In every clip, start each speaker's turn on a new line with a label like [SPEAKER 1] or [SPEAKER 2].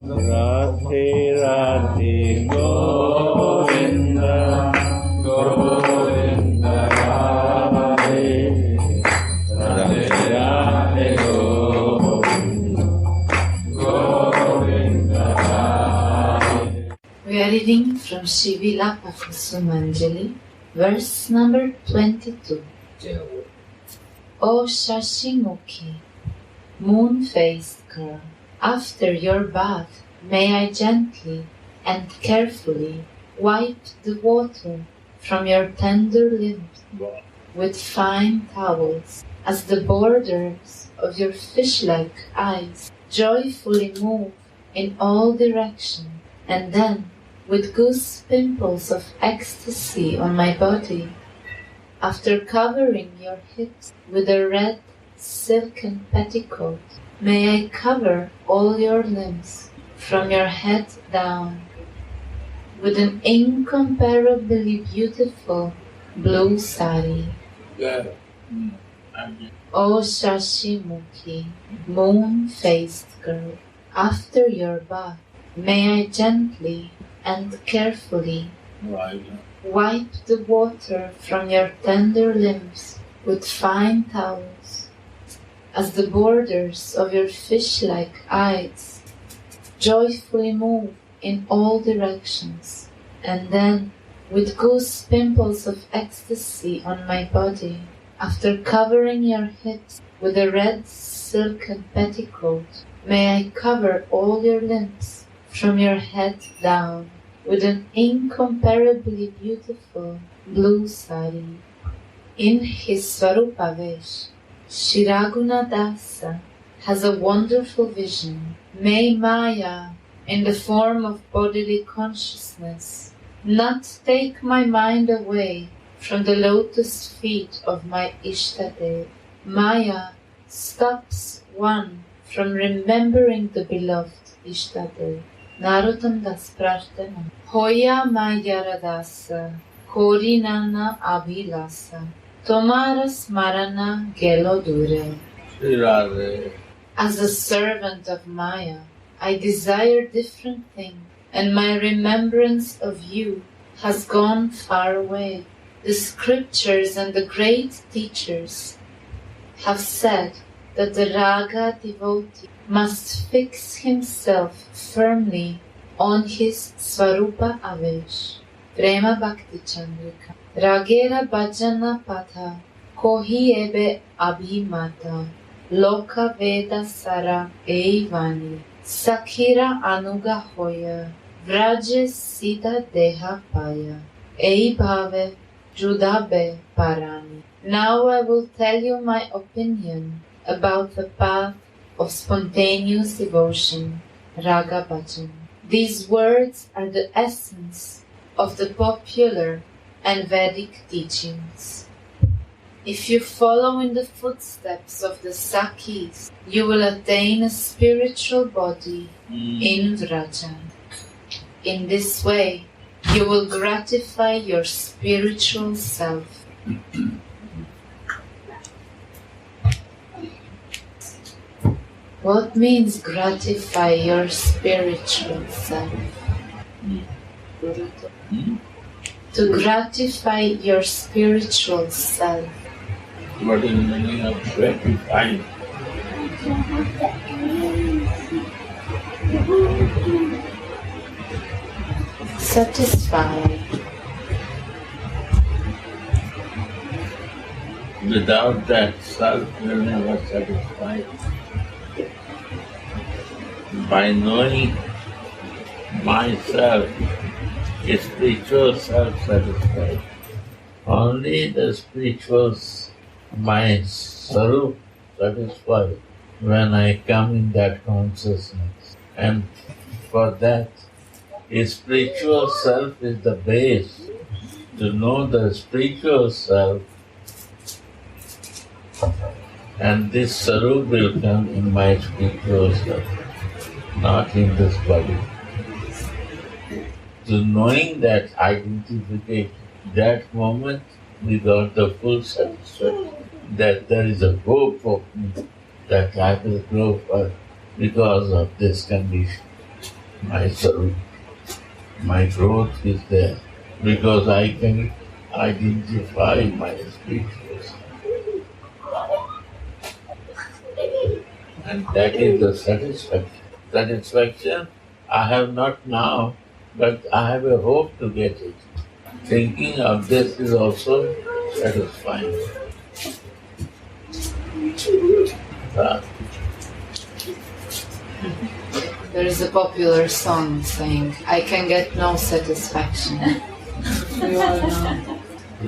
[SPEAKER 1] Radhe Radhe Govinda Govinda Radhe Radhe Radhe Govinda Govinda Radhe.
[SPEAKER 2] We are reading from Vilapa Kusumanjali, verse number 22. O Shashimukhi, moon-faced girl, after your bath, may I gently and carefully wipe the water from your tender limbs with fine towels, as the borders of your fish-like eyes joyfully move in all directions, and then, with goose pimples of ecstasy on my body, after covering your hips with a red silken petticoat, may I cover all your limbs, from your head down, with an incomparably beautiful blue sari. O Shashimukhi, moon-faced girl, after your bath, may I gently and carefully wipe the water from your tender limbs with fine towels, as the borders of your fish-like eyes joyfully move in all directions, and then, with goose pimples of ecstasy on my body, after covering your hips with a red silken petticoat, may I cover all your limbs, from your head down, with an incomparably beautiful blue sari. In his Swarupavesh, Shiraguna Dasa has a wonderful vision. May Maya, in the form of bodily consciousness, not take my mind away from the lotus feet of my Ishtadev. Maya stops one from remembering the beloved Ishtadev. Narottam Das Prarthana. Hoya Maya Radasa, Korinana Abhilasa, Tomara Smarana Gelo Dure. As a servant of Maya, I desire different things, and my remembrance of you has gone far away. The scriptures and the great teachers have said that the Raga devotee must fix himself firmly on his Swarupa Avesh. Prema Bhakti Chandrika. Ragera Bhajana Patha Kohi Ebe Abhimata Loka Veda Sara Eivani Sakhira Anuga Hoya Vraje Sita Deha Paya Ei Bhave Judabe Parani. Now I will tell you my opinion about the path of spontaneous devotion, Raga Bhajan. These words are the essence of the popular and Vedic teachings. If you follow in the footsteps of the Sakhis, you will attain a spiritual body in Vraja. In this way, you will gratify your spiritual self. What means gratify your spiritual self? To gratify your spiritual self.
[SPEAKER 1] What is the meaning of gratifying?
[SPEAKER 2] Satisfy.
[SPEAKER 1] Without that, self will never satisfy. By knowing myself, spiritual self-satisfied. Only the spiritual, my Sarup satisfied when I come in that consciousness. And for that, a spiritual self is the base. To know the spiritual self, and this Sarup will come in my spiritual self, not in this body. To knowing that identification, that moment we got the full satisfaction that there is a hope of me that I will grow further because of this condition. myself. My growth is there because I can identify my speechless. And that is the satisfaction. Satisfaction I have not now, but I have a hope to get it. Thinking of this is also satisfying.
[SPEAKER 2] There is a popular song saying, I can get no satisfaction. You all know.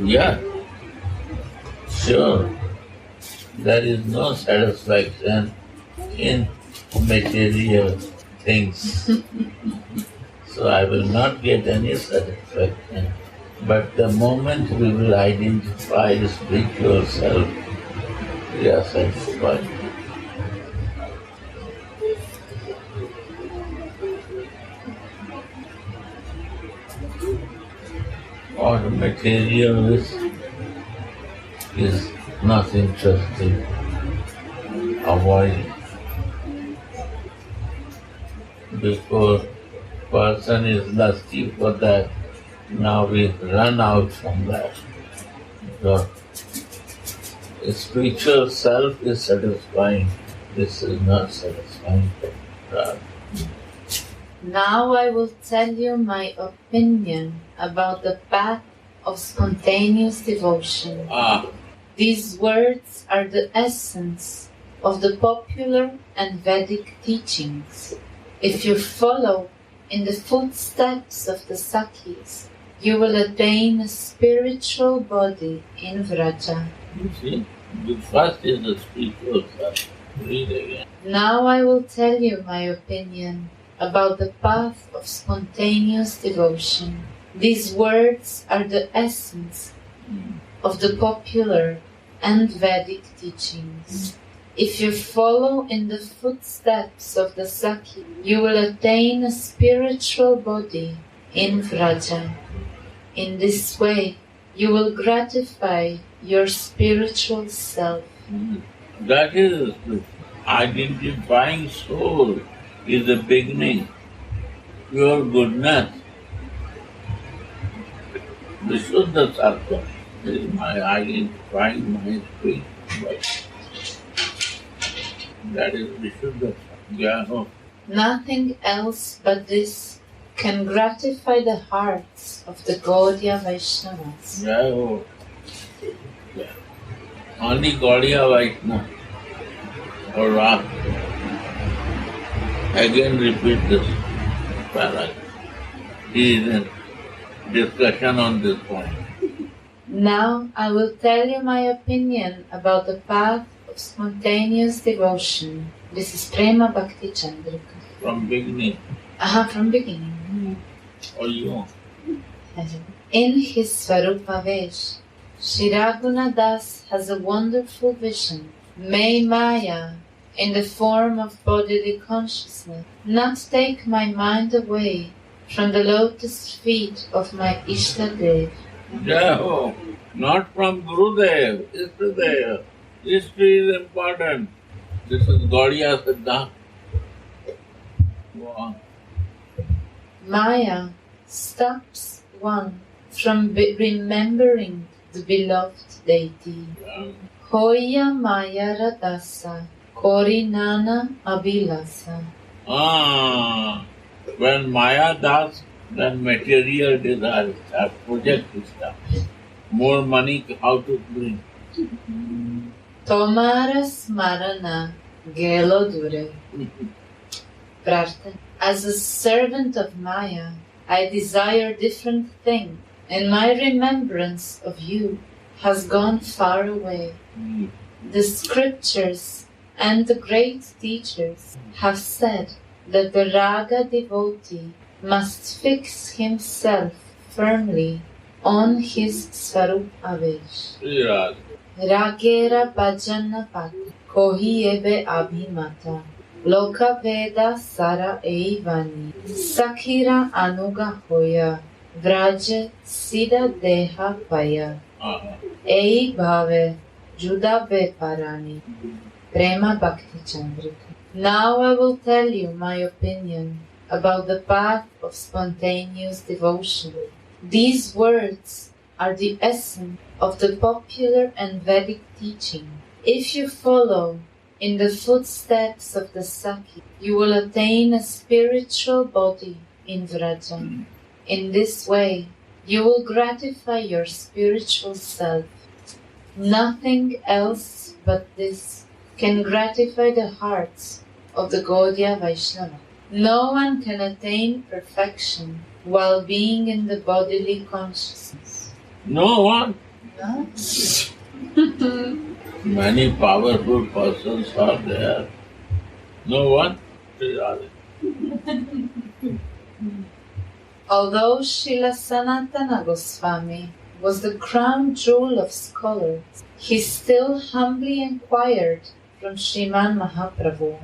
[SPEAKER 1] Yeah, sure. There is no satisfaction in material things. So I will not get any satisfaction. But the moment we will identify the spiritual self, we are satisfied. Or material is not interesting. Avoid it. Before person is lusty for that, now we run out from that. The spiritual self is satisfying. This is not satisfying.
[SPEAKER 2] Now I will tell you my opinion about the path of spontaneous devotion. These words are the essence of the popular and Vedic teachings. If you follow in the footsteps of the Sakhis, you will attain a spiritual body in Vraja.
[SPEAKER 1] You see, the first is the spiritual self. Read again.
[SPEAKER 2] Now I will tell you my opinion about the path of spontaneous devotion. These words are the essence of the popular and Vedic teachings. If you follow in the footsteps of the Sakhi, you will attain a spiritual body in Vraja. In this way, you will gratify your spiritual self.
[SPEAKER 1] That is, identifying soul is the beginning. Your goodness. Vishuddha Sattva is my identifying my spirit. That is Vishuddha Sattva.
[SPEAKER 2] Nothing else but this can gratify the hearts of the Gaudiya Vaishnavas.
[SPEAKER 1] Only Gaudiya Vaishnava. Or again repeat this paragraph. He is in discussion on this point.
[SPEAKER 2] Now I will tell you my opinion about the path of spontaneous devotion. This is Prema Bhakti Chandrika.
[SPEAKER 1] From beginning.
[SPEAKER 2] From beginning.
[SPEAKER 1] Or you.
[SPEAKER 2] In his Svarupa Vesh, Shri Raghunatha Das has a wonderful vision. May Maya, in the form of bodily consciousness, not take my mind away from the lotus feet of my Ishtadev.
[SPEAKER 1] No, not from Gurudev, Ishtadev. History is important. This is Gaudiya Siddhanta. Go on.
[SPEAKER 2] Maya stops one from remembering the beloved deity. Hoya Maya Radasa Korinana Abhilasa.
[SPEAKER 1] When Maya does, then material desires start, project stuff. More money, how to bring.
[SPEAKER 2] Tomara Smarana Gelo Dure. Prarthana. As a servant of Maya, I desire different things, and my remembrance of you has gone far away. The scriptures and the great teachers have said that the Raga devotee must fix himself firmly on his Svarup Avesh. Ragera Bhajana Pati Kohi Ebe Abhimata Loka Veda Sara Eivani Sakhira Anuga Hoya Vraje Sida Deha Paya Ei Bhave Juda Parani. Prema Bhakti Chandrika. Now I will tell you my opinion about the path of spontaneous devotion. These words are the essence of the popular and Vedic teaching. If you follow in the footsteps of the Saki, you will attain a spiritual body in Vraja. In this way, you will gratify your spiritual self. Nothing else but this can gratify the hearts of the Gaudiya Vaishnava. No one can attain perfection while being in the bodily consciousness.
[SPEAKER 1] No one.
[SPEAKER 2] No?
[SPEAKER 1] Many powerful persons are there. No one.
[SPEAKER 2] Although Srila Sanatana Goswami was the crown jewel of scholars, he still humbly inquired from Sriman Mahaprabhu,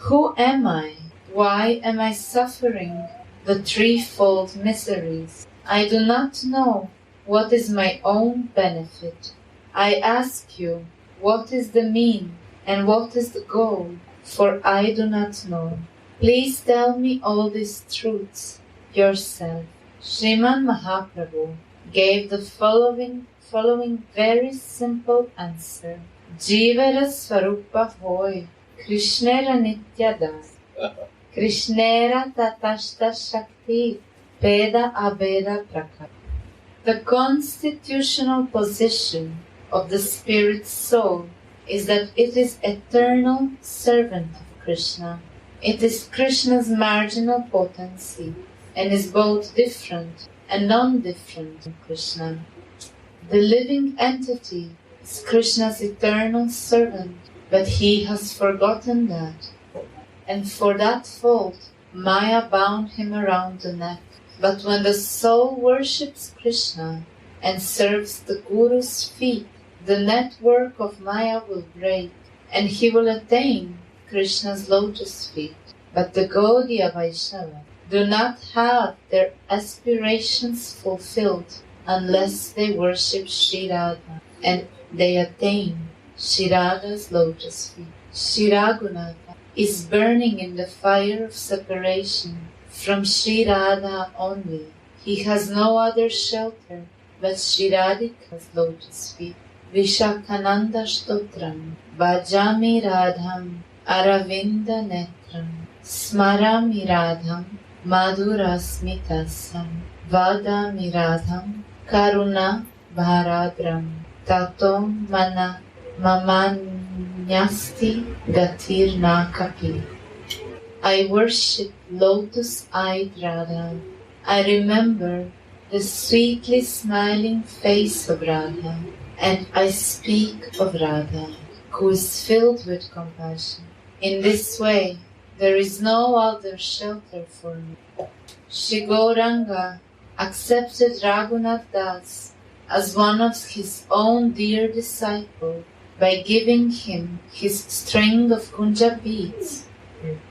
[SPEAKER 2] "Who am I? Why am I suffering the threefold miseries? I do not know what is my own benefit. I ask you, what is the mean and what is the goal? For I do not know. Please tell me all these truths yourself." Sriman Mahaprabhu gave the following very simple answer. Jivara Swarupa hoy, Krishnera Nitya Das, Krishnera Tatashta Shakti, Peda Abeda Prakar. The constitutional position of the spirit soul is that it is eternal servant of Krishna. It is Krishna's marginal potency and is both different and non-different from Krishna. The living entity is Krishna's eternal servant, but he has forgotten that. And for that fault, Maya bound him around the neck. But when the soul worships Krishna and serves the Guru's feet, the network of Maya will break, and he will attain Krishna's lotus feet. But the Gaudiya Vaishnava do not have their aspirations fulfilled unless they worship Sri Radha, and they attain Sri Radha's lotus feet. Sri Raghunatha is burning in the fire of separation from Sri Radha only. He has no other shelter but Sri Radhika's lotus feet. Vishakhananda Stotram Bhajami Radham Aravinda Netram Smarami Radham Madhura Smitasam Vadami Radham Karuna Bharadram Tato Mana Mamanyasti Gatir Nakapi. I worship lotus-eyed Radha. I remember the sweetly smiling face of Radha, and I speak of Radha, who is filled with compassion. In this way, there is no other shelter for me. Shri Gauranga accepted Raghunath Das as one of his own dear disciples by giving him his string of kunja beads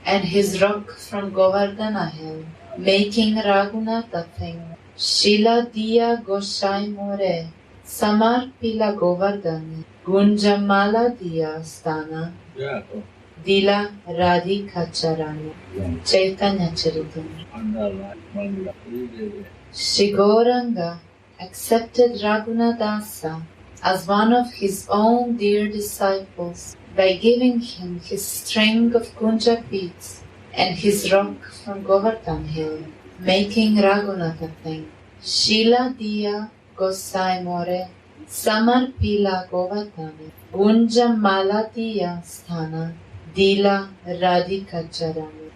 [SPEAKER 2] and his rock from Govardhana hill, making Raghunath a thing. Shila diya Goshai more, Samar pila Govardhana, Gunjamala diya stana, Dila Radhika Charana, Chaitanya Charitamrita. Shri Gauranga accepted Raghunath Dasa as one of his own dear disciples by giving him his string of kunja beads and his rock from Govardhan hill, making Raghunath a thing. Shila diya Gosai more, Samar pila Govardhana, Gunja mala diya sthana, Dila Radhika Charana.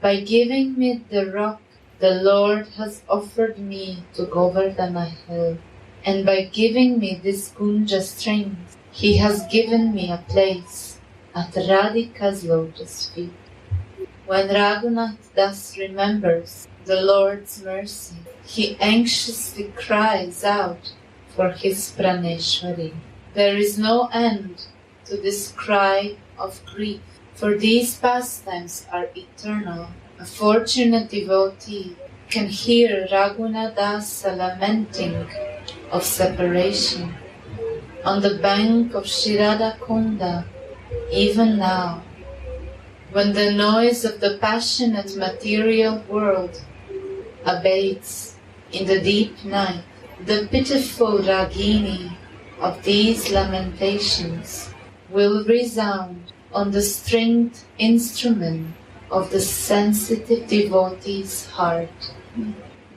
[SPEAKER 2] By giving me the rock the Lord has offered me to Govardhana hill, and by giving me this kunja strings, He has given me a place at Radhika's lotus feet. When Raghunath thus remembers the Lord's mercy, he anxiously cries out for his Praneshwari. There is no end to this cry of grief, for these pastimes are eternal. A fortunate devotee can hear Raghunath Dasa lamenting of separation on the bank of Shirada Kunda, even now. When the noise of the passionate material world abates in the deep night, the pitiful Ragini of these lamentations will resound on the stringed instrument of the sensitive devotee's heart.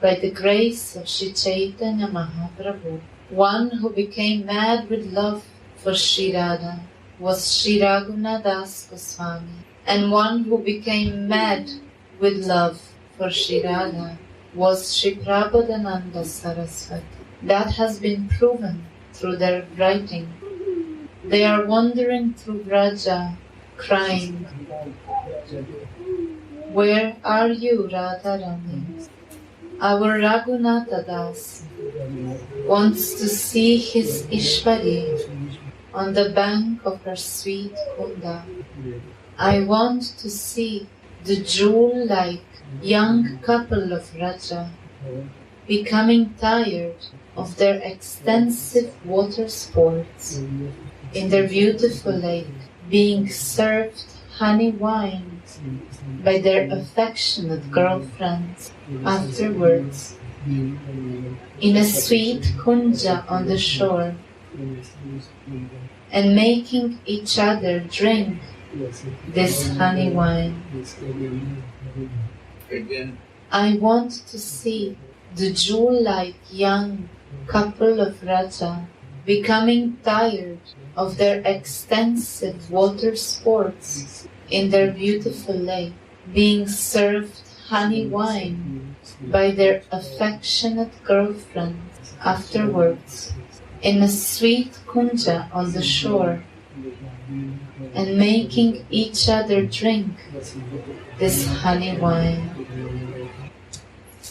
[SPEAKER 2] By the grace of Sri Chaitanya Mahaprabhu, one who became mad with love for Sri Radha was Sri Raghunadas Goswami, and one who became mad with love for Sri Radha was Sri Prabodhananda Saraswati. That has been proven through their writing. They are wandering through Vraja, crying, "Where are you, Radharani?" Our Raghunatha Das wants to see his Ishwari on the bank of her sweet Kunda. I want to see the jewel-like young couple of Raja becoming tired of their extensive water sports in their beautiful lake, being served honey wine by their affectionate girlfriends afterwards, in a sweet kunja on the shore, and making each other drink this honey wine. I want to see the jewel-like young couple of Raja becoming tired of their extensive water sports in their beautiful lake, being served honey wine by their affectionate girlfriends afterwards, in a sweet kunja on the shore, and making each other drink this honey wine.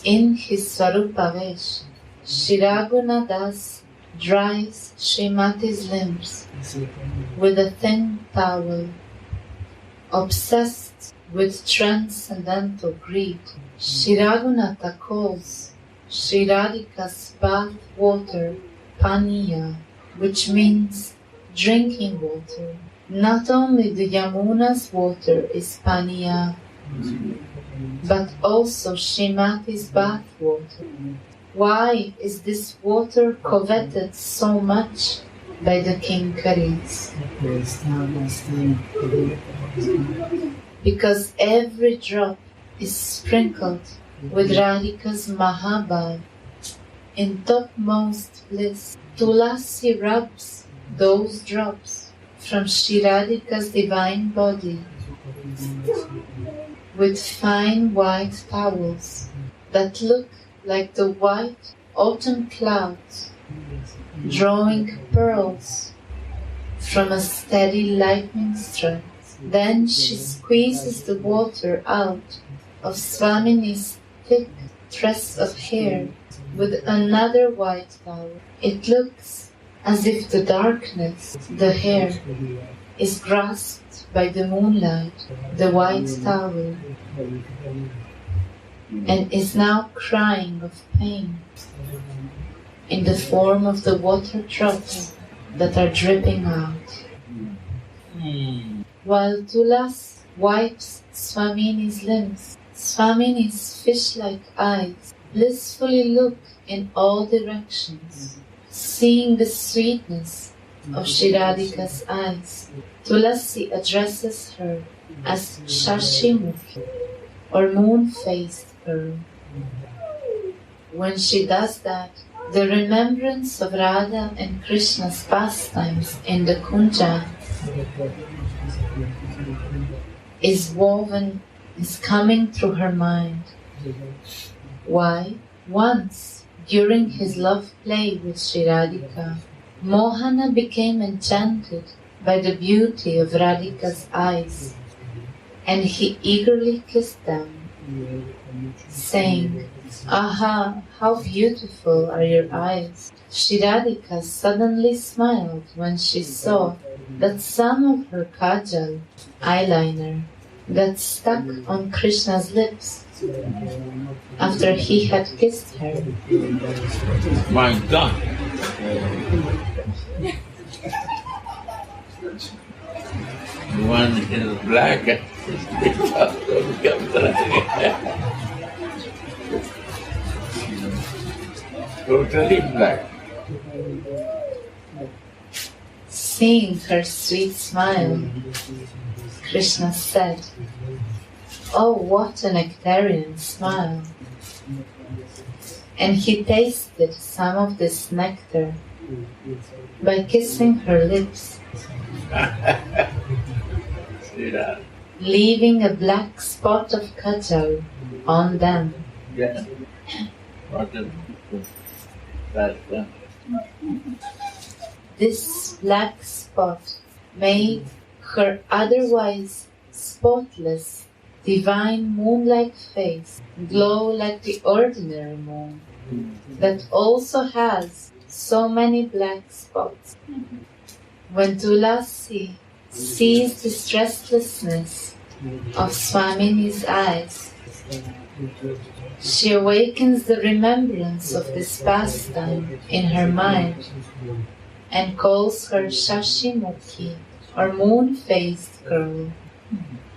[SPEAKER 2] In his Swarupavesh, Shri Raghunadas dries Srimati's limbs with a thin towel. Obsessed with transcendental greed, Shri Raghunatha calls Shri Radhika's bath water Paniya, which means drinking water. Not only the Yamuna's water is Paniya, but also Srimati's bath water. Why is this water coveted so much by the Kinkaris? Because every drop is sprinkled with Radhika's Mahabhav. In topmost bliss, Tulasi rubs those drops from Shri Radhika's divine body with fine white towels that look like the white autumn clouds, drawing pearls from a steady lightning strike. Then she squeezes the water out of Swamini's thick tress of hair with another white towel. It looks as if the darkness, the hair, is grasped by the moonlight, the white towel, and is now crying of pain in the form of the water drops that are dripping out. While Tulas wipes Swamini's limbs, Swamini's fish-like eyes blissfully look in all directions, seeing the sweetness of Shri Radhika's eyes. Tulasi addresses her as Shashimukhi, or moon-faced girl. When she does that, the remembrance of Radha and Krishna's pastimes in the Kunja is coming through her mind. Why? Once, during his love play with Shri Radhika, Mohana became enchanted by the beauty of Radhika's eyes, and he eagerly kissed them, saying, "Aha, how beautiful are your eyes." Shri Radhika suddenly smiled when she saw that some of her kajal, eyeliner, got stuck on Krishna's lips after he had kissed her.
[SPEAKER 1] My God! One is black Totally black.
[SPEAKER 2] Seeing her sweet smile, Krishna said, "Oh, what a nectarian smile!" And he tasted some of this nectar by kissing her lips, leaving a black spot of kajal on them.
[SPEAKER 1] Yeah. What a that
[SPEAKER 2] This black spot made her otherwise spotless, divine moon-like face glow like the ordinary moon, that also has so many black spots. When Tulasi sees this restlessness of Swamini's eyes, she awakens the remembrance of this pastime in her mind and calls her Shashimukhi, or moon-faced girl.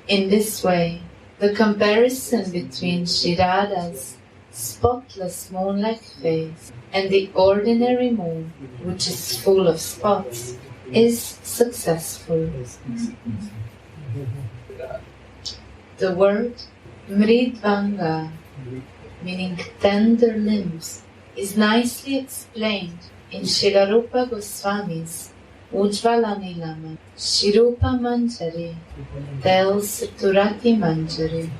[SPEAKER 2] In this way, the comparison between Shirada's spotless moon-like face and the ordinary moon, which is full of spots, is successful. The word Mridvanga, meaning tender limbs, is nicely explained in Srila Rupa Goswami's Ujjvala Nilama. Shirupa Manjari tells Turati Manjari,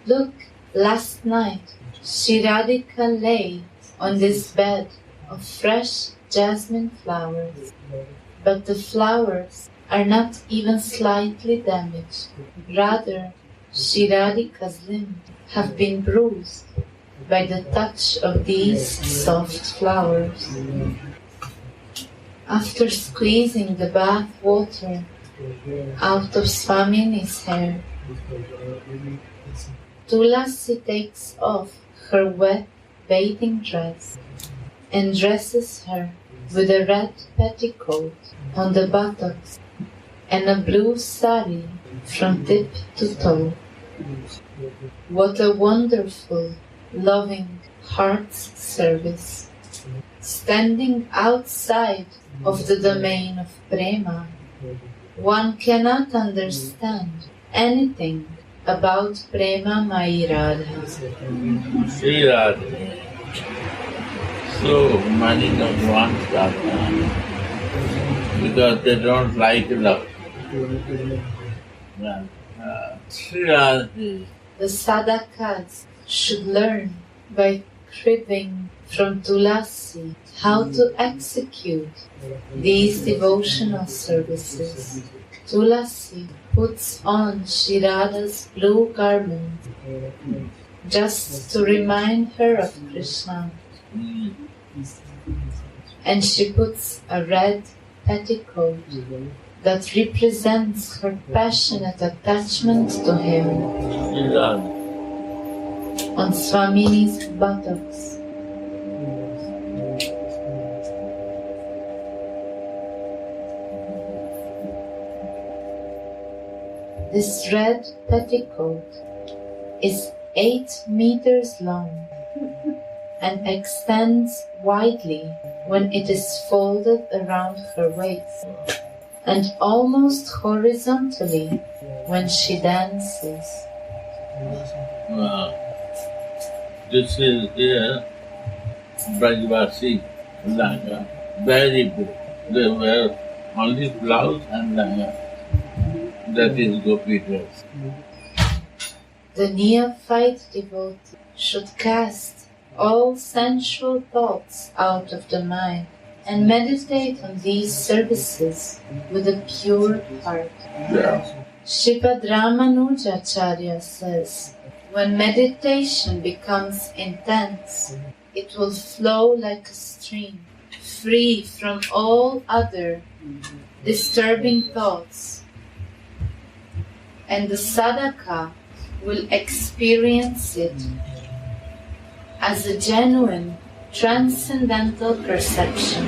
[SPEAKER 2] "Look, last night Shri Radhika lay on this bed of fresh jasmine flowers, but the flowers are not even slightly damaged. Rather, Shri Radhika's limbs have been bruised by the touch of these soft flowers." After squeezing the bath water out of Swamini's hair, Tulasi takes off her wet bathing dress and dresses her with a red petticoat on the buttocks and a blue sari from tip to toe. What a wonderful, loving heart's service! Standing outside of the domain of Prema, one cannot understand anything about Prema Mai Radha.
[SPEAKER 1] Sri Radha. So many don't want Radha because they don't like love. Sri Radha.
[SPEAKER 2] The sadhakas should learn by cribbing from Tulasi how to execute these devotional services. Tulasi puts on Shri Radha's blue garment just to remind her of Krishna, and she puts a red petticoat that represents her passionate attachment to him on Swamini's buttocks. This red petticoat is 8 meters long and extends widely when it is folded around her waist, and almost horizontally when she dances.
[SPEAKER 1] This is here, Brajvasi Langa. Very good. They wear only blouse and Langa. That is Gopi dress.
[SPEAKER 2] The neophyte devotee should cast all sensual thoughts out of the mind and meditate on these services with a pure heart.
[SPEAKER 1] Yeah.
[SPEAKER 2] Shripad Ramanujacharya says, when meditation becomes intense, it will flow like a stream, free from all other disturbing thoughts, and the sadhaka will experience it as a genuine transcendental perception.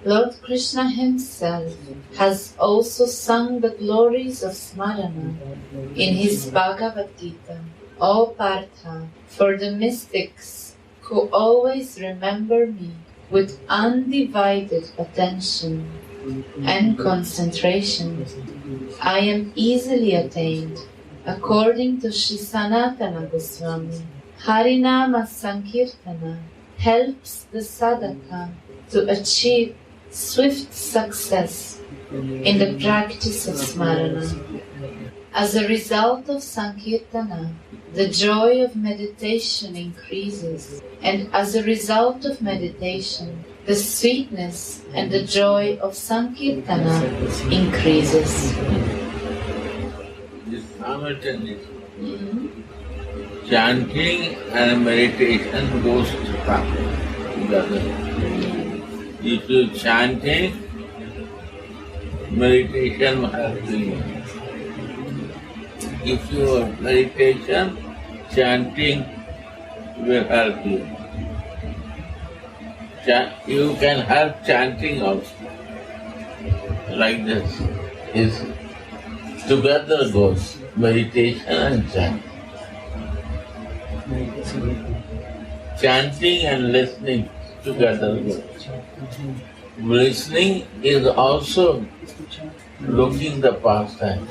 [SPEAKER 2] Lord Krishna himself has also sung the glories of Smarana in his Bhagavad Gita. O Partha, for the mystics who always remember me with undivided attention and concentration, I am easily attained. According to Sri Sanatana Goswami, Harinama Sankirtana helps the sadhaka to achieve swift success in the practice of Smarana. As a result of Sankirtana, the joy of meditation increases, and as a result of meditation, the sweetness and the joy of Sankirtana increases.
[SPEAKER 1] This simultaneous chanting and meditation goes together. If you chanting, meditation will help you. If your meditation, chanting will help you. You can help chanting also. Like this. Is together goes meditation and chanting. Chanting and listening together goes. Listening is also looking the pastime.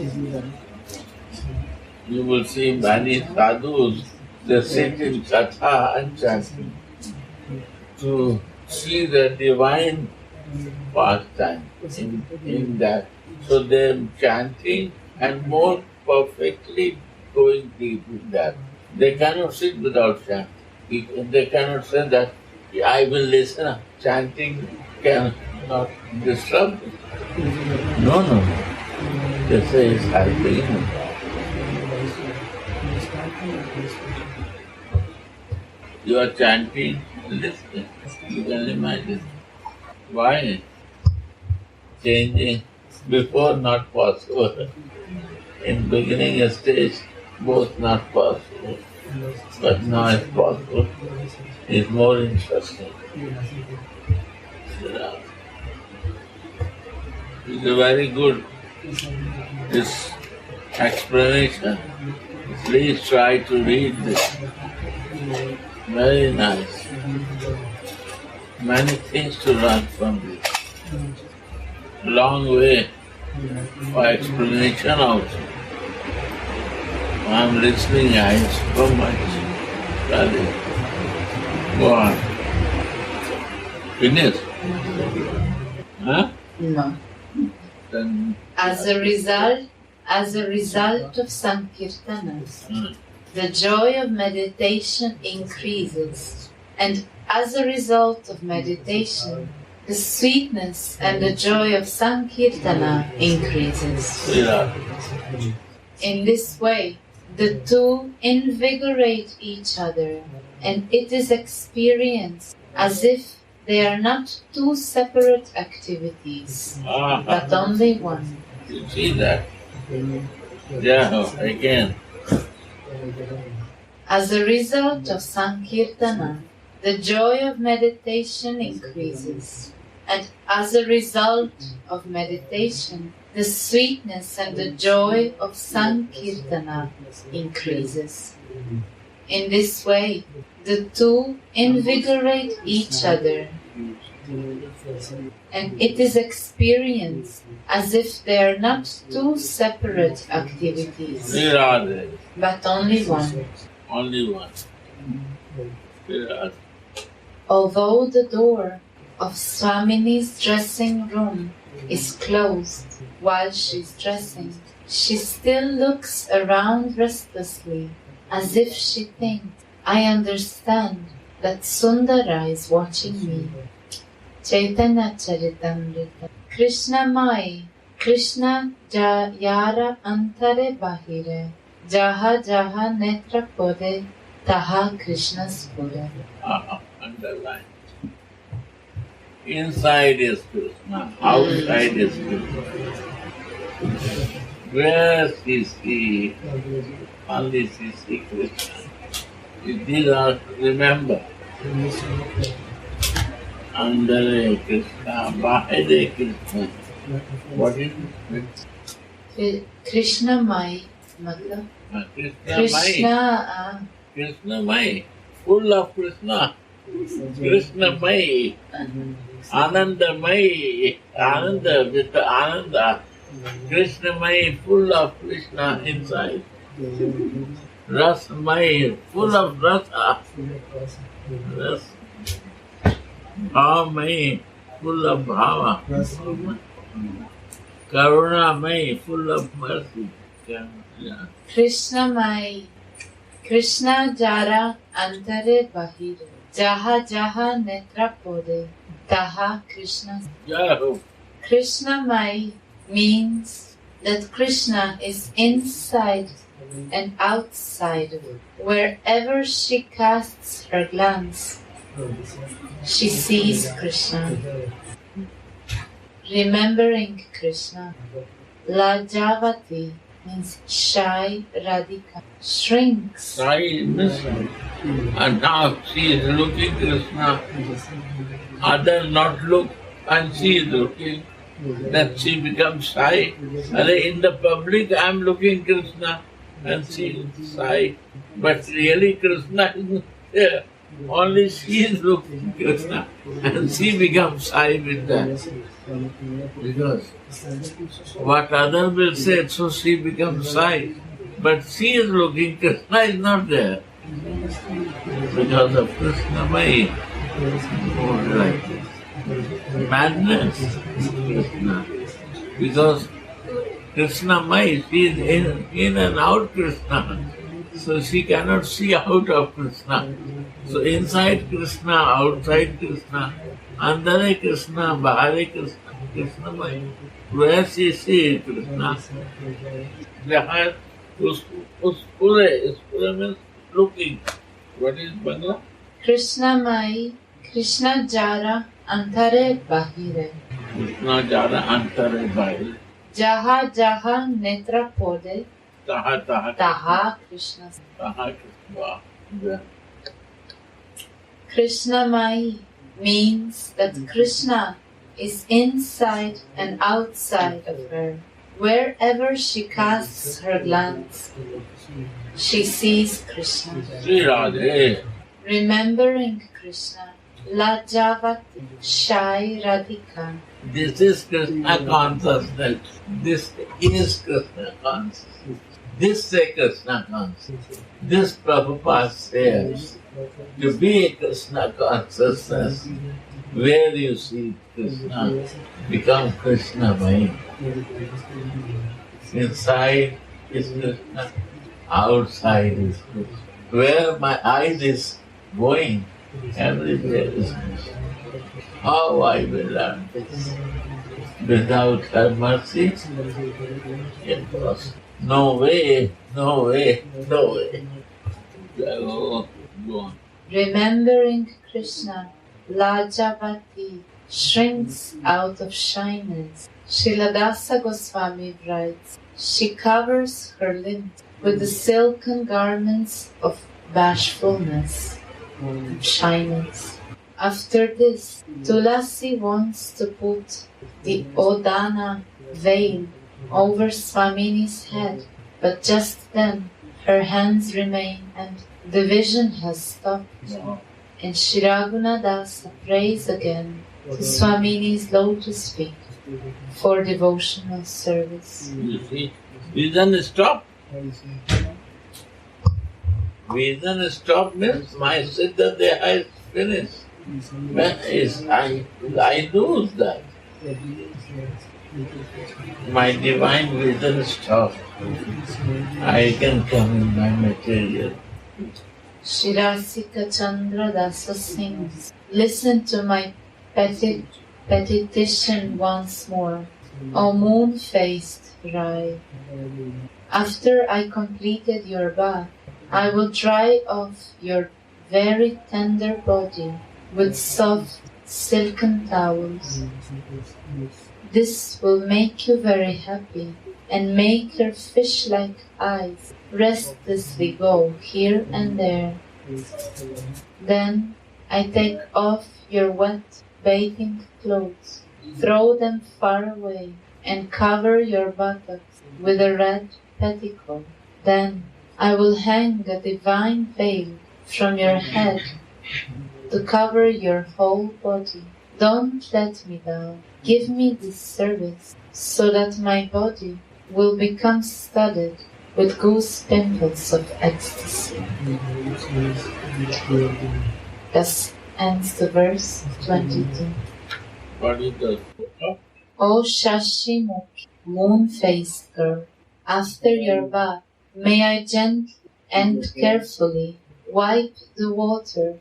[SPEAKER 1] You will see many sadhus, they sit in katha and chanting to see the divine pastime in that. So they are chanting and more perfectly going deep in that. They cannot sit without chanting. They cannot say that I will listen. Chanting cannot disturb. No. They say it's helping. You are chanting, listening. You can imagine. Why? Changing before not possible. In beginning stage, both not possible. But now it's possible. It's more interesting. It's a very good this explanation. Please try to read this. Very nice. Many things to learn from this. Long way for explanation also. I'm listening, I have so much. Sorry. Go on. Finish? Huh?
[SPEAKER 2] No.
[SPEAKER 1] Then
[SPEAKER 2] As a result of Sankirtanas, the joy of meditation increases, and as a result of meditation, the sweetness and the joy of Sankirtana increases. In this way, the two invigorate each other, and it is experienced as if they are not two separate activities, but only one.
[SPEAKER 1] You see that? Yeah, again.
[SPEAKER 2] As a result of Sankirtana, the joy of meditation increases, and as a result of meditation, the sweetness and the joy of Sankirtana increases. In this way, the two invigorate each other, and it is experienced as if they are not two separate activities,
[SPEAKER 1] Where are they?
[SPEAKER 2] but only one.
[SPEAKER 1] Only one. Where are they?
[SPEAKER 2] Although the door of Swamini's dressing room is closed while she's dressing, she still looks around restlessly as if she thinks, I understand that Sundara is watching me. Chaitanya Charitamrita. Krishna Mai, Krishna Yara Antare Bahire, Jaha Jaha Netra Pode, Taha Krishna Spura.
[SPEAKER 1] Underline. Inside is Krishna, outside is Krishna. Where she see, only she see Krishna. These are, remember, Andare Krishna, Bahare Krishna. What is it?
[SPEAKER 2] Krishna Mai, matlab?
[SPEAKER 1] Krishna Mai, full of Krishna. Krishna Mai, Ananda Mai, Ananda with the Ananda. Krishna Mai, full of Krishna inside. Ras Mai, full of Rasa. Ras. Bhava Mai, full of Bhava. Karuna Mai, full of mercy. Yeah.
[SPEAKER 2] Krishna Mai, Krishna Jara Antare Bahire, Jaha Jaha Netra Pode, Taha Krishna.
[SPEAKER 1] Yeah.
[SPEAKER 2] Krishna Mai means that Krishna is inside and outside of it. Wherever she casts her glance, she sees Krishna. Remembering Krishna, Lajavati means shy Radhika, shrinks.
[SPEAKER 1] Sai is missing. And now she is looking Krishna. Others not look and she is looking. Then she becomes shy. And in the public I am looking Krishna and she is shy. But really Krishna is not there. Only she is looking Krishna and she becomes shy with that. Because what others will say, so she becomes shy. But she is looking, Krishna is not there. Because of Krishna Mai. Oh, like this. Madness, Krishna. Because Krishna Mai, she is in and out Krishna. So she cannot see out of Krishna. So inside Krishna, outside Krishna, Andare Krishna, Bahare Krishna, Krishna Mai. Where she sees Krishna, Jahar, Uspure means looking. What is Bangla?
[SPEAKER 2] Krishna Mai, Krishna Jara Antare Bahire,
[SPEAKER 1] Krishna Jara Antare Bahire.
[SPEAKER 2] Jaha Jaha Netra Pode,
[SPEAKER 1] Taha.
[SPEAKER 2] Taha Krishna.
[SPEAKER 1] Taha Krishna. Yeah.
[SPEAKER 2] Krishna Mai means that Krishna is inside and outside of her. Wherever she casts her glance, she sees Krishna.
[SPEAKER 1] Sri Radhe.
[SPEAKER 2] Remembering Krishna, Lajavati, shy Radhika.
[SPEAKER 1] This is Krishna consciousness. This is Krishna consciousness. This is Krishna consciousness. This Prabhupada says to be a Krishna consciousness, where you see Krishna, become Krishna mind. Inside is Krishna, outside is Krishna. Where my eyes is going, everywhere is Krishna. How I will learn this? Without her mercy, it was no way. Go on.
[SPEAKER 2] Remembering Krishna, Lajavati shrinks out of shyness. Shiladasa Goswami writes, she covers her limbs with the silken garments of bashfulness, shyness. After this, Tulasi wants to put the Odana veil over Swamini's head, but just then her hands remain and the vision has stopped. And Shiragunadasa prays again to Swamini's lotus feet for devotional service.
[SPEAKER 1] You see, vision stopped. Vision stopped means my Siddha Deha is finished. When is I lose that. My divine vision stopped. I can come in my material.
[SPEAKER 2] Shirasika Chandra Dasa sings, listen to my petition once more, O moon-faced Rai. After I completed your bath, I will dry off your very tender body with soft silken towels. This will make you very happy and make your fish-like eyes restlessly go here and there. Then I take off your wet bathing clothes. Throw them far away and cover your buttocks with a red petticoat. Then I will hang a divine veil from your head to cover your whole body. Don't let me down. Give me this service so that my body will become studded with goose pimples of ecstasy. Thus ends the verse 22.
[SPEAKER 1] What is the
[SPEAKER 2] O Shashimukhi, moon-faced girl, after your bath, may I gently and carefully wipe the water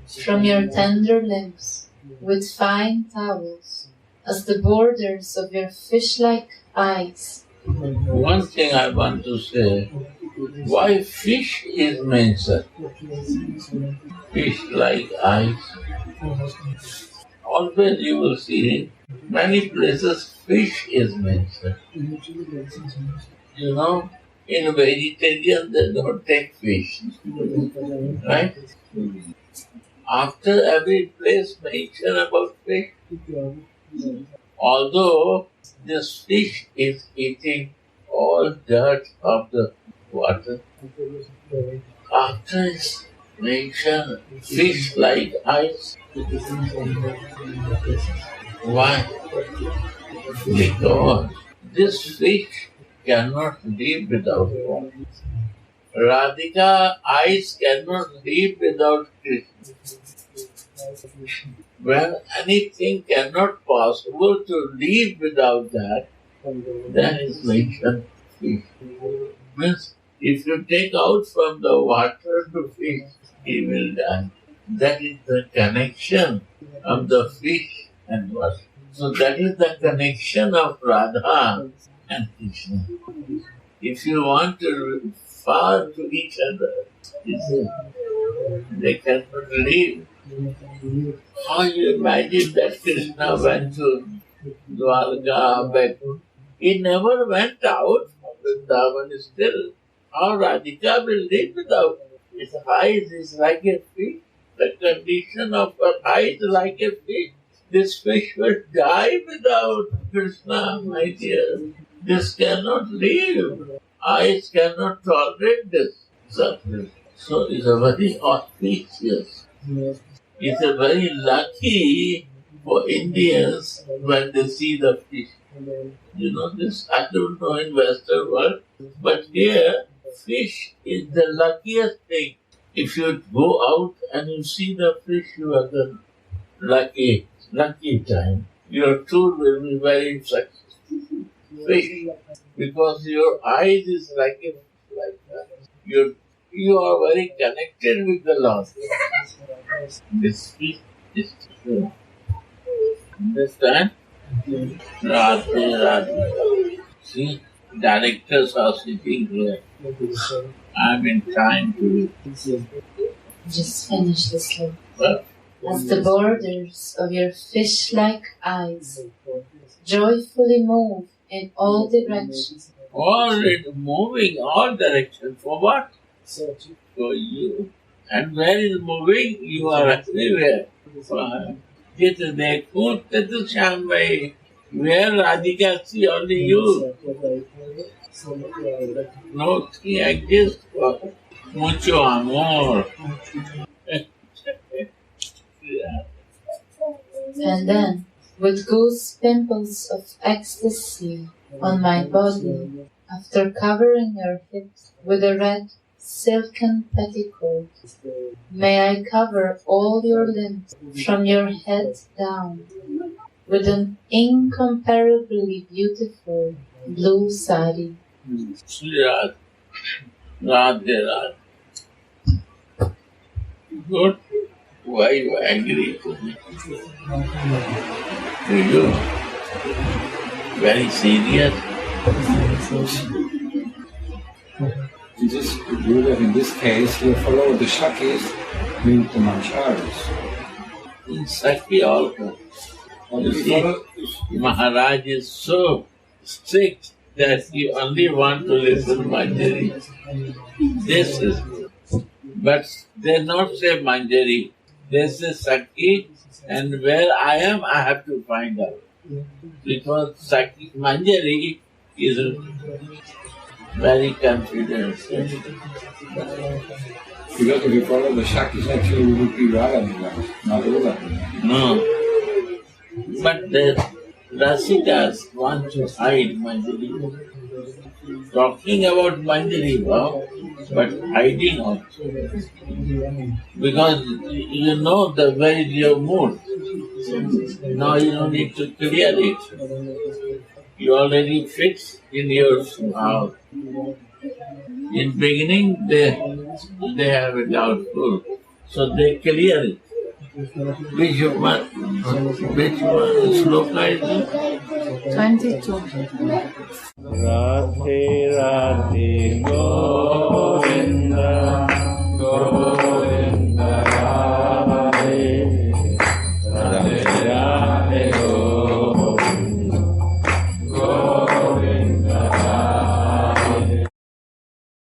[SPEAKER 2] from your tender lips with fine towels, as the borders of your fish-like eyes.
[SPEAKER 1] One thing I want to say, why fish is mentioned? Fish like eyes. Always you will see many places fish is mentioned. You know, in vegetarian they don't take fish. Right? After every place mention about fish, although this fish is eating all dirt of the water, after it's mentioned fish like eyes, why? Because this fish cannot live without water. Radhika eyes cannot live without Krishna. When anything cannot possible to live without that, then is mentioned fish. Means if you take out from the water to fish, he will die. That is the connection of the fish and water. So that is the connection of Radha and Krishna. If you want to far to each other, they cannot live. How you imagine that Krishna went to Dwarka back? He never went out from Vrindavan still. How Radhika will live without? His eyes is like a fish. The condition of her eyes like a fish. This fish will die without Krishna, my dear. This cannot live. Eyes cannot tolerate this suffering. So it's a very auspicious. It's a very lucky for Indians when they see the fish. You know this, I don't know in Western world, but here fish is the luckiest thing. If you go out and you see the fish, you are the lucky time. Your tour will be very successful. Fish, because your eyes is like that. You are very connected with the Lord. This fish is true. Understand? Radhe. See, directors are sitting here. I'm in time to
[SPEAKER 2] Just finish the slope. As the borders of your fish-like eyes joyfully move in all directions.
[SPEAKER 1] all it moving all directions. For what? For you. And where is moving? You are everywhere. Jit dekho tat shyam bhai. Where Radhika see only you. No thing exists for mucho amor.
[SPEAKER 2] And then, with goose pimples of ecstasy on my body, after covering your hips with a red silken petticoat, may I cover all your limbs from your head down with an incomparably beautiful blue sari.
[SPEAKER 1] Radhe, Radhe. Good. Why you angry to me? To you? Very serious?
[SPEAKER 3] In this case, you follow the Shakis with the Mancharis.
[SPEAKER 1] In Sakhi also. You see, Maharaj is so strict that he only want to listen Manjari. This is, but they not say Manjari. This is Sakti, and where I am, I have to find out. Because Sakti Manjari is very confident.
[SPEAKER 3] Because if you follow the Shaktis, actually you would be Radha, not Ula.
[SPEAKER 1] No. But the Rasikas want to hide Manjari. Talking about Manjari, wow, but hiding also. Because you know the way your mood. Now you don't need to clear it. You already fixed in your house. In beginning they have a doubtful, so they clear it. Which one sloka is it?
[SPEAKER 2] 22.
[SPEAKER 1] Radhe Radhe Go